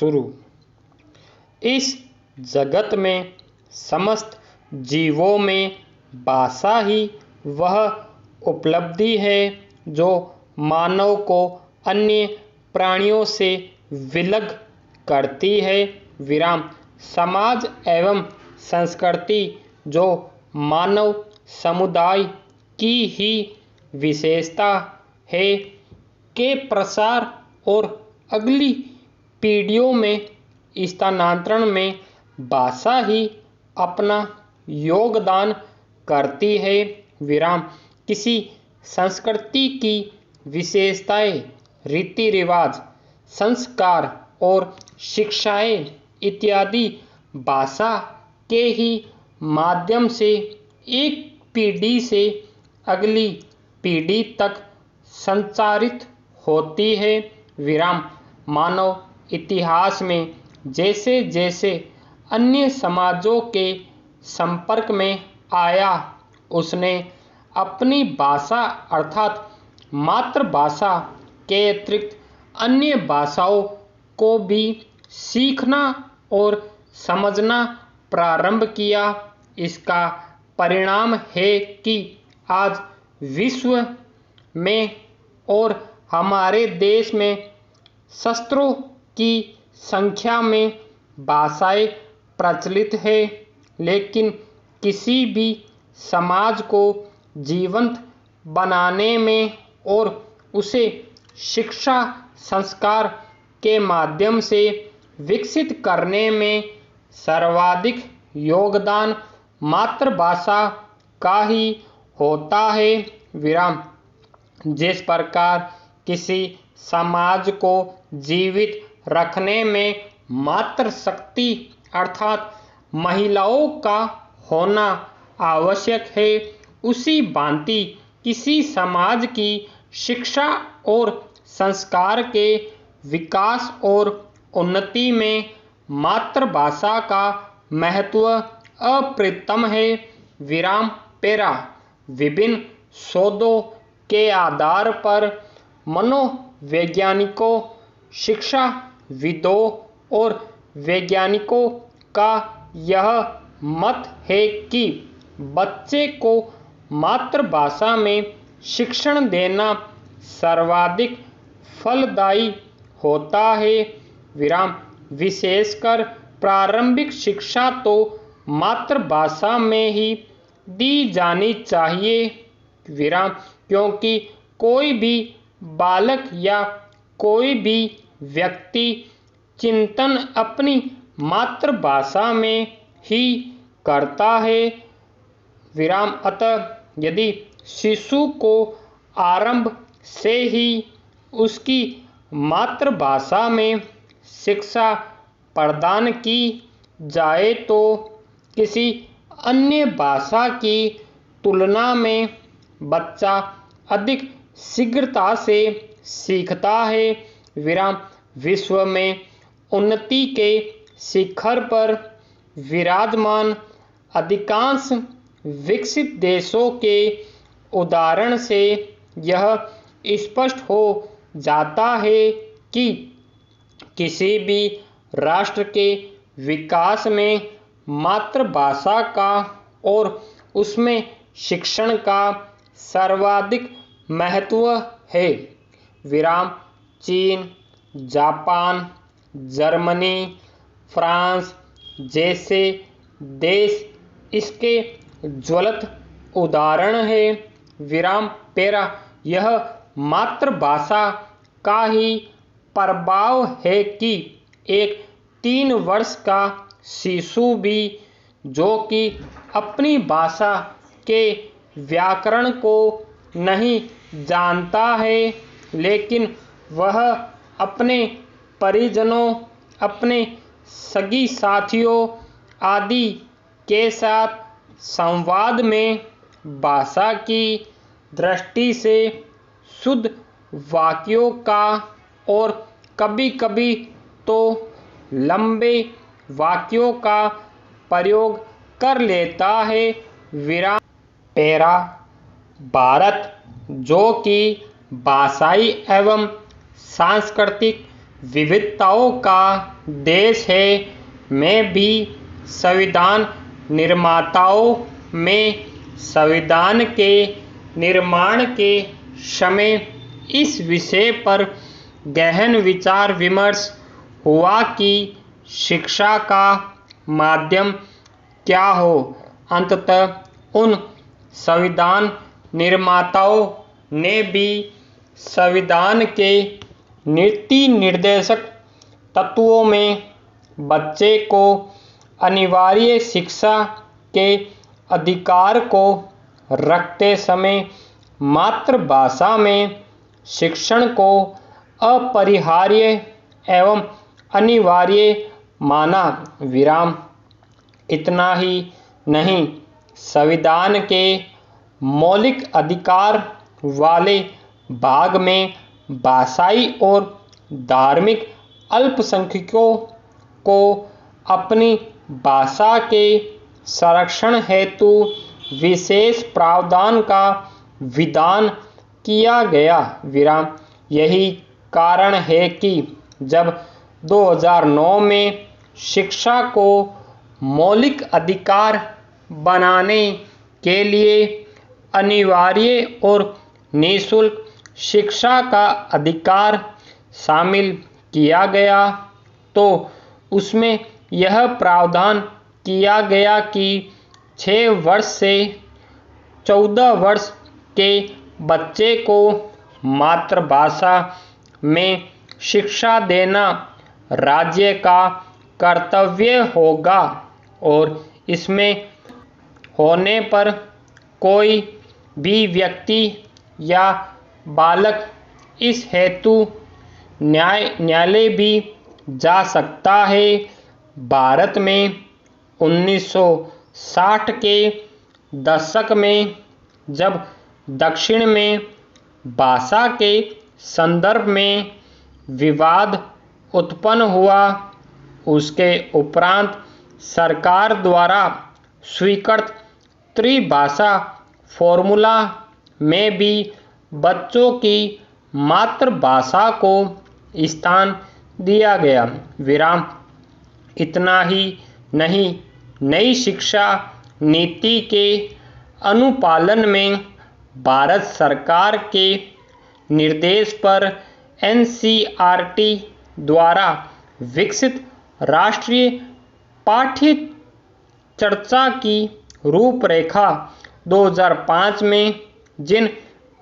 शुरू। इस जगत में समस्त जीवों में भाषा ही वह उपलब्धि है जो मानव को अन्य प्राणियों से विलग करती है। समाज एवं संस्कृति जो मानव समुदाय की ही विशेषता है के प्रसार और अगली पीढ़ियों में स्थानांतरण में भाषा ही अपना योगदान करती है। किसी संस्कृति की विशेषताएं, रीति रिवाज, संस्कार और शिक्षाएं इत्यादि भाषा के ही माध्यम से एक पीढ़ी से अगली पीढ़ी तक संचारित होती है। मानव इतिहास में जैसे जैसे अन्य समाजों के संपर्क में आया, उसने अपनी भाषा अर्थात मातृभाषा के अतिरिक्त अन्य भाषाओं को भी सीखना और समझना प्रारंभ किया। इसका परिणाम है कि आज विश्व में और हमारे देश में शस्त्रों की संख्या में भाषाएं प्रचलित है, लेकिन किसी भी समाज को जीवंत बनाने में और उसे शिक्षा संस्कार के माध्यम से विकसित करने में सर्वाधिक योगदान मातृभाषा का ही होता है। जिस प्रकार किसी समाज को जीवित रखने में मातृशक्ति अर्थात महिलाओं का होना आवश्यक है, उसी भांति किसी समाज की शिक्षा और संस्कार के विकास और उन्नति में मातृभाषा का महत्व अप्रतिम है। विभिन्न शोधों के आधार पर मनोवैज्ञानिकों, शिक्षाविदों और वैज्ञानिकों का यह मत है कि बच्चे को मातृभाषा में शिक्षण देना सर्वाधिक फलदायी होता है। विशेषकर प्रारंभिक शिक्षा तो मातृभाषा में ही दी जानी चाहिए। क्योंकि कोई भी बालक या कोई भी व्यक्ति चिंतन अपनी मातृभाषा में ही करता है। अतः यदि शिशु को आरंभ से ही उसकी मातृभाषा में शिक्षा प्रदान की जाए तो किसी अन्य भाषा की तुलना में बच्चा अधिक शीघ्रता से सीखता है। विश्व में उन्नति के शिखर पर विराजमान अधिकांश विकसित देशों के उदाहरण से यह स्पष्ट हो जाता है कि किसी भी राष्ट्र के विकास में मातृभाषा का और उसमें शिक्षण का सर्वाधिक महत्व है। चीन, जापान, जर्मनी, फ्रांस जैसे देश इसके ज्वलंत उदाहरण है। यह मातृभाषा का ही प्रभाव है कि एक 3 वर्ष का शिशु भी जो कि अपनी भाषा के व्याकरण को नहीं जानता है, लेकिन वह अपने परिजनों, अपने सगी साथियों आदि के साथ संवाद में भाषा की दृष्टि से शुद्ध वाक्यों का और कभी-कभी तो लंबे वाक्यों का प्रयोग कर लेता है। भारत जो कि भाषाई एवं सांस्कृतिक विविधताओं का देश है। मैं भी संविधान निर्माताओं में संविधान के निर्माण के समय इस विषय पर गहन विचार विमर्श हुआ कि शिक्षा का माध्यम क्या हो। अंततः उन संविधान निर्माताओं ने भी संविधान के नीति निर्देशक तत्वों में बच्चे को अनिवार्य शिक्षा के अधिकार को रखते समय मातृभाषा में शिक्षण को अपरिहार्य एवं अनिवार्य माना। विराम। इतना ही नहीं, संविधान के मौलिक अधिकार वाले भाग में भाषाई और धार्मिक अल्पसंख्यकों को अपनी भाषा के संरक्षण हेतु विशेष प्रावधान का विधान किया गया। विराम। यही कारण है कि जब 2009 में शिक्षा को मौलिक अधिकार बनाने के लिए अनिवार्य और निःशुल्क शिक्षा का अधिकार शामिल किया गया तो उसमें यह प्रावधान किया गया कि 6 वर्ष से 14 वर्ष के बच्चे को मातृभाषा में शिक्षा देना राज्य का कर्तव्य होगा और इसमें होने पर कोई भी व्यक्ति या बालक इस हेतु न्यायालय भी जा सकता है। भारत में 1960 के दशक में जब दक्षिण में भाषा के संदर्भ में विवाद उत्पन्न हुआ, उसके उपरांत सरकार द्वारा स्वीकृत त्रिभाषा फॉर्मूला में भी बच्चों की मातृभाषा को स्थान दिया गया। विराम। इतना ही नहीं, नई शिक्षा नीति के अनुपालन में भारत सरकार के निर्देश पर NCERT द्वारा विकसित राष्ट्रीय पाठ्य चर्चा की रूपरेखा 2005 में जिन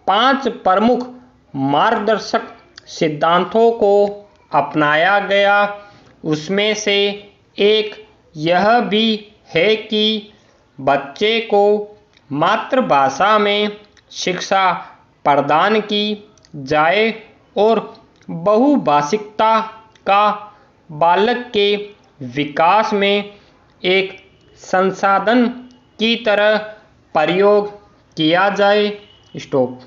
5 प्रमुख मार्गदर्शक सिद्धांतों को अपनाया गया, उसमें से एक यह भी है कि बच्चे को मातृभाषा में शिक्षा प्रदान की जाए और बहुभाषिकता का बालक के विकास में एक संसाधन की तरह प्रयोग किया जाए। स्टॉप।